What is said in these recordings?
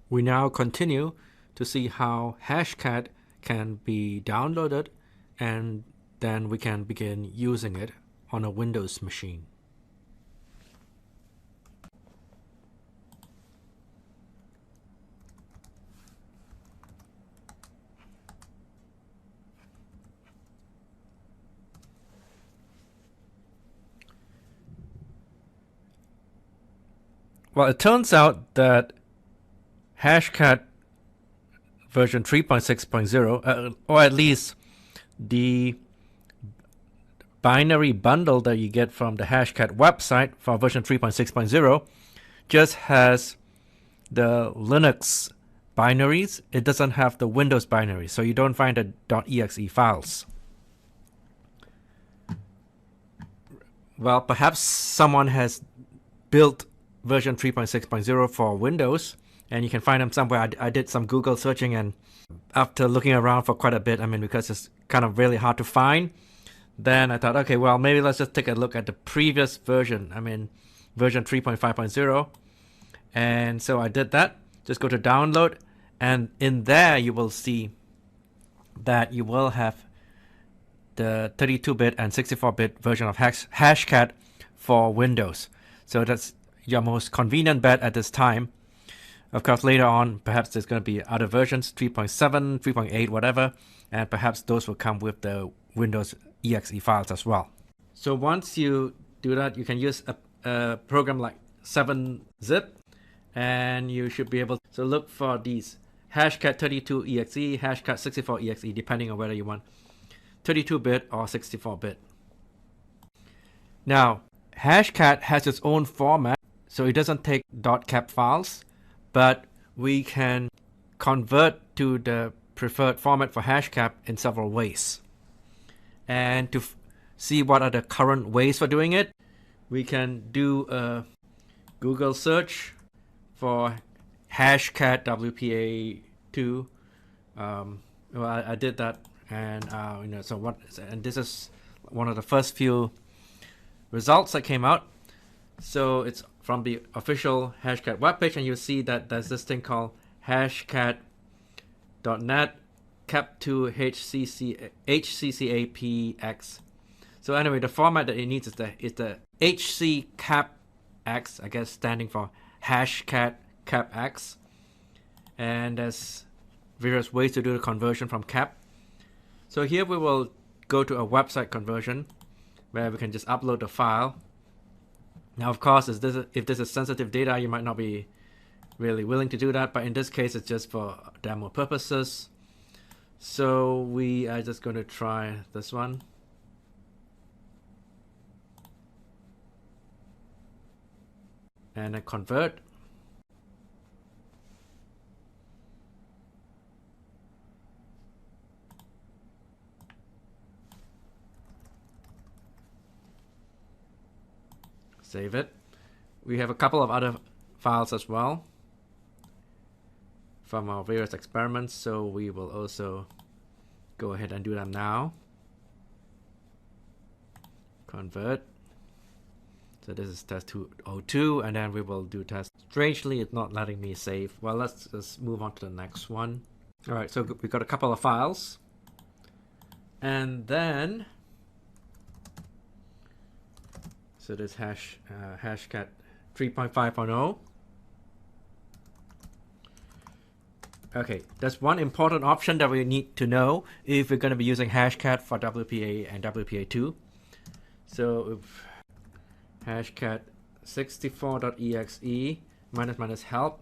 We now continue to see how hashcat can be downloaded, and then we can begin using it on a Windows machine. Well, it turns out that hashcat version 3.6.0, or at least the binary bundle that you get from the hashcat website for version 3.6.0, just has the Linux binaries. It doesn't have the Windows binaries, so you don't find the .exe files. Well, perhaps someone has built version 3.6.0 for Windows, and you can find them somewhere. I did some Google searching, and after looking around for quite a bit, because it's kind of really hard to find, then I thought, okay, well, maybe let's just take a look at the previous version, version 3.5.0. And so I did that. Just go to download, and in there you will see that you will have the 32-bit and 64-bit version of hashcat for Windows. So that's your most convenient bet at this time. Of course, later on, perhaps there's going to be other versions, 3.7, 3.8, whatever, and perhaps those will come with the Windows exe files as well. So once you do that, you can use a program like 7-zip, and you should be able to look for these hashcat 32 exe, hashcat 64 exe, depending on whether you want 32-bit or 64-bit. Now, hashcat has its own format, so it doesn't take .cap files, but we can convert to the preferred format for hashcat in several ways. And to see what are the current ways for doing it, we can do a Google search for hashcat wpa2. Well, I did that, and and this is one of the first few results that came out. So it's from the official hashcat webpage, and you'll see that there's this thing called hashcat.net cap2 HCCAPX. So anyway, the format that it needs is the HCCAPX, I guess standing for hashcat capx. And there's various ways to do the conversion from cap. So here we will go to a website conversion where we can just upload the file. Now, of course, if this is sensitive data, you might not be really willing to do that, but in this case, it's just for demo purposes. So we are just going to try this one. And then convert. Save it. We have a couple of other files as well from our various experiments, so we will also go ahead and do them now. Convert. So this is test 202, and then we will do test. Strangely, it's not letting me save. Well, let's just move on to the next one. All right, so we've got a couple of files, and then so this hashcat 3.5.0. Okay, that's one important option that we need to know if we're going to be using hashcat for WPA and WPA2. So if hashcat 64.exe -- help,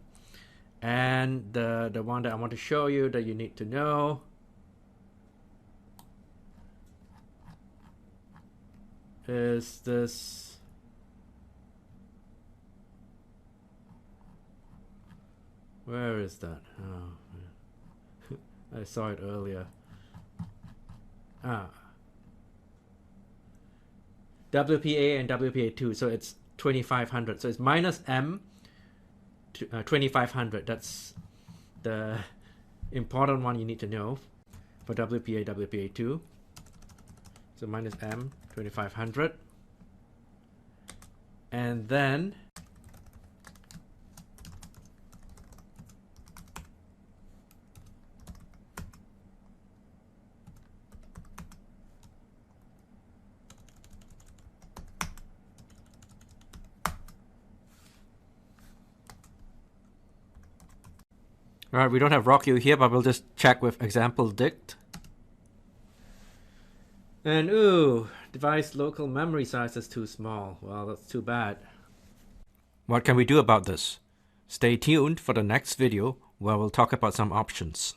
and the one that I want to show you that you need to know is this. Where is that? Oh, I saw it earlier. WPA and WPA2. So it's 2500. So it's -M to 2500. That's the important one you need to know for WPA, WPA2. So -M 2500. And then Alright, we don't have rockU here, but we'll just check with example dict. And ooh, device local memory size is too small. Well, that's too bad. What can we do about this? Stay tuned for the next video where we'll talk about some options.